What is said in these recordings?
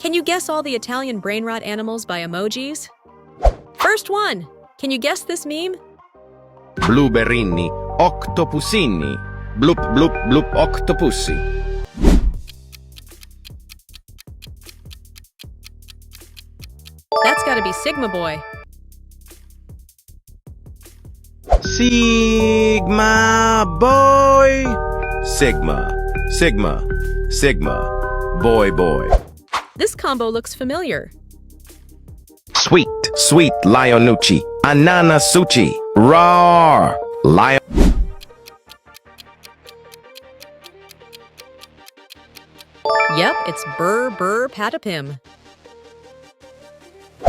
Can you guess all the Italian brainrot animals by emojis? First one! Can you guess this meme? Blueberrini, octopusini, blup blup blup octopussy. That's gotta be Sigma Boy. Sigma boy. Sigma, Sigma, Sigma, boy boy. This combo looks familiar. Sweet, sweet Leonucci, ananasucci, raw, lion. Yep, it's Brr Brr Patapim.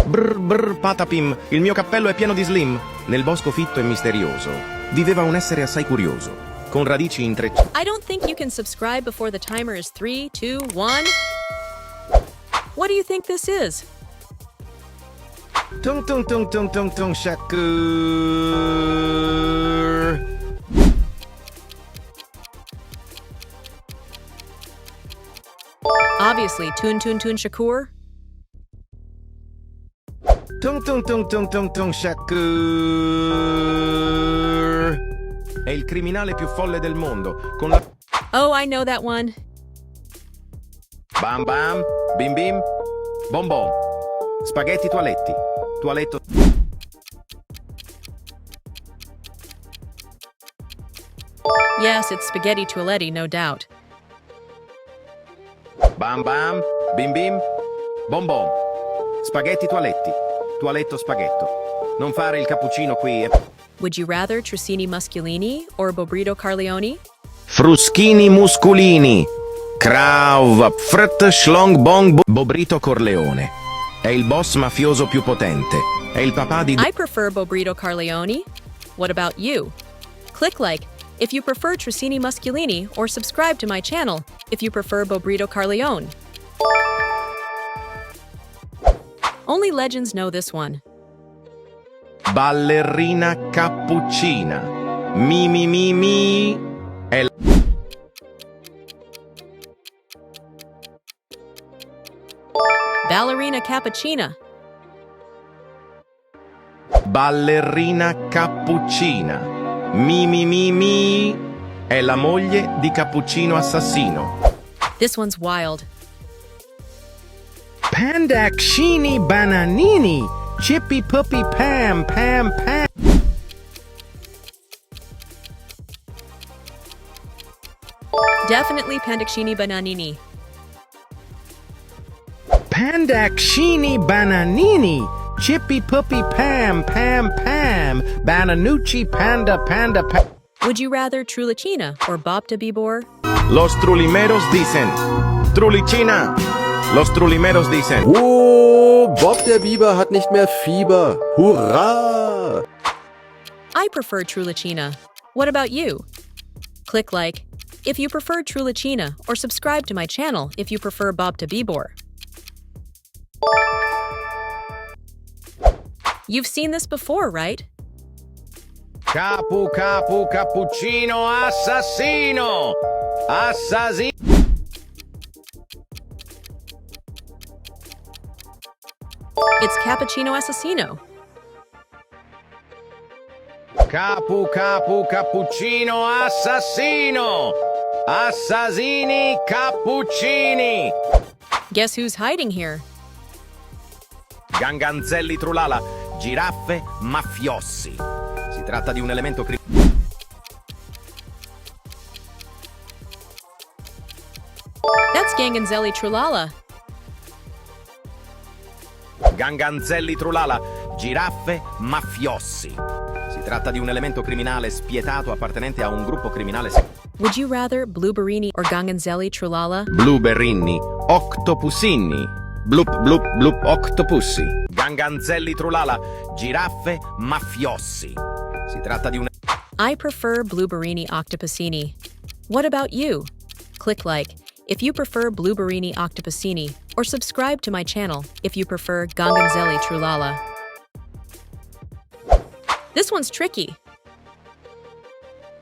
Brr Brr Patapim, il mio cappello è pieno di slim. Nel bosco fitto e misterioso viveva un essere assai curioso, con radici intrecciate. I don't think you can subscribe before the timer is 3, 2, 1. What do you think this is? Tung tung tung tung tung tung shakur. Obviously, Tun Tun Tun Shakur. Tung tung tung tung tung tung shakur. È il criminale più folle del mondo, con la... Oh, I know that one. Bam bam, bim bim, bom bom. Spaghetti toaletti, toaletto. Yes, it's Spaghetti Toiletti, no doubt. Bam bam, bim bim, bom bom. Spaghetti toaletti, toaletto spaghetto. Non fare il cappuccino qui. Would you rather Tricini Musculini or Bobrito Carleone? Fruschini musculini. Krauv, frt, schlong, bong, Bobrito Corleone. È il boss mafioso più potente. È il papà di... I prefer Bobrito Carleone. What about you? Click like if you prefer Tricini Musculini or subscribe to my channel if you prefer Bobrito Carleone. Only legends know this one. Ballerina Cappuccina. Mi mi mi mi. È Ballerina Cappuccina. Ballerina Cappuccina. Mi mi mi mi. È la moglie di Cappuccino Assassino. This one's wild. Pandacini bananini. Chippy puppy pam pam pam. Definitely Pandacini Bananini. Pandacini bananini. Chippy puppy pam pam pam. Bananucci panda panda pa. Would you rather Trulicina or Bopta Bibor? Los trulimeros dicen. Trulicina. Los trulimeros dicen. Oh, Bob der Biber hat nicht mehr Fieber. Hurra! I prefer Trulicina. What about you? Click like if you prefer Trulicina or subscribe to my channel if you prefer Bopta Bibor. You've seen this before, right? Capu capu cappuccino assassino. Assassino. It's Cappuccino Assassino. Capu capu cappuccino assassino. Assassini cappuccini. Guess who's hiding here? Ganganzelli trulala. Giraffe mafiossi. Si tratta di un elemento That's Ganganzelli Trulala. Ganganzelli trulala. Giraffe mafiosi. Si tratta di un elemento criminale spietato appartenente a un gruppo criminale. Would you rather Blueberrini or Ganganzelli Trulala? Blueberrini, octopusini. Blup blup blup octopussi. Ganganzelli trulala. Giraffe mafiosi. Si tratta di un... I prefer Blueberrini Octopusini. What about you? Click like if you prefer Blueberrini Octopusini or subscribe to my channel if you prefer Ganganzelli Trulala. This one's tricky.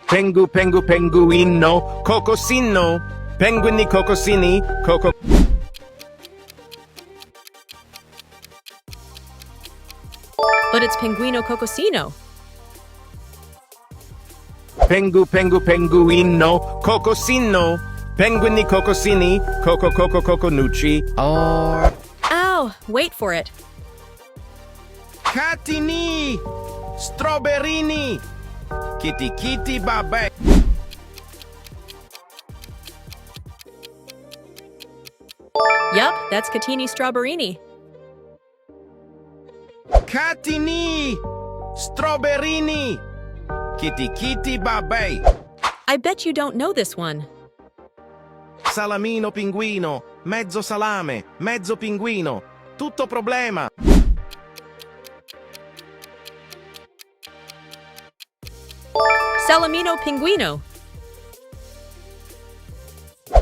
Pengu pengu penguino, cocosino. Penguini cocosini, coco... But it's Pinguino Cocosino. Penguino, cocosino. Penguini cocosini, coconucci. Or Ow! Wait for it. Katini, strawberrini. Kitty babe. Yup, that's Katini Strawberrini. Katini, strawberrini. Kitty babe. I bet you don't know this one. Salamino pinguino, mezzo salame, mezzo pinguino. Tutto problema. Salamino Pinguino.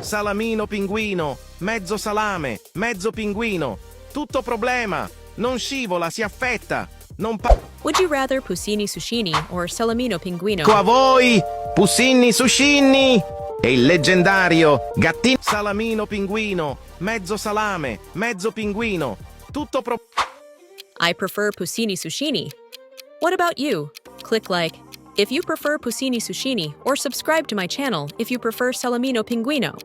Salamino pinguino, mezzo salame, mezzo pinguino. Tutto problema. Non scivola, si affetta. Non pa... Would you rather Puccini Sushini or Salamino Pinguino? A voi, Pussini Sushini. E il leggendario gattino Salamino pinguino, mezzo salame, mezzo pinguino. Tutto pro... I prefer Puccini Sushini. What about you? Click like if you prefer Puccini Sushini or subscribe to my channel if you prefer Salamino Pinguino.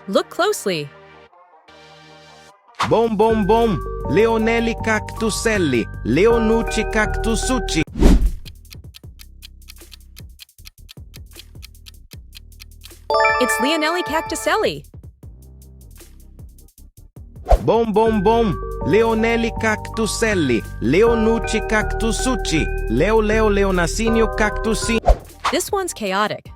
Look closely. Bom. Leonelli cactuselli, Leonucci cactusucci. It's Leonelli Cactuselli. Bom. Leonelli cactuselli, Leonucci cactusucci. Leonasinio cactusi. This one's chaotic.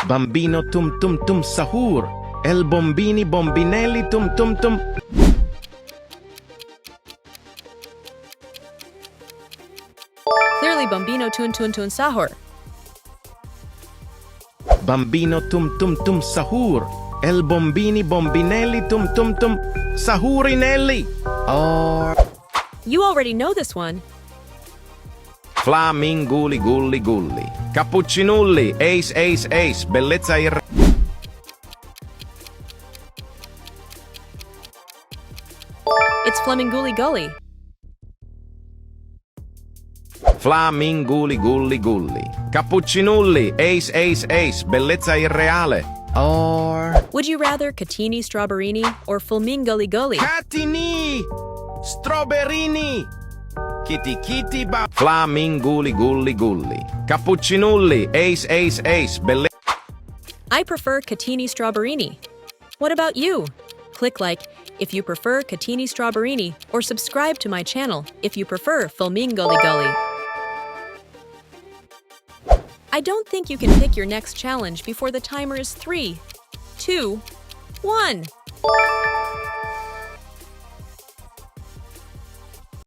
Bambino tum sahur. El bombinelli tum. Clearly Bambino Tun Sahur. Bambino tum sahur. El bombinelli tum sahurinelli. Or You already know this one. flaminguli gulli. Cappuccinulli, ace, bellezza It's Flaminguli Gully. Flaminguli gulli. Cappuccinulli, ace, bellezza irreale. Or Would you rather Katini Strawberrini or Fulmingully Gully? Katini, strawberrini. Kitty ba. Flaminguli gulli. Cappuccinulli, ace, bellezza. I prefer Katini Strawberrini. What about you? Click like if you prefer Katini Strawberrini or subscribe to my channel if you prefer Fulmingully Gully. I don't think you can pick your next challenge before the timer is 3, 2, 1.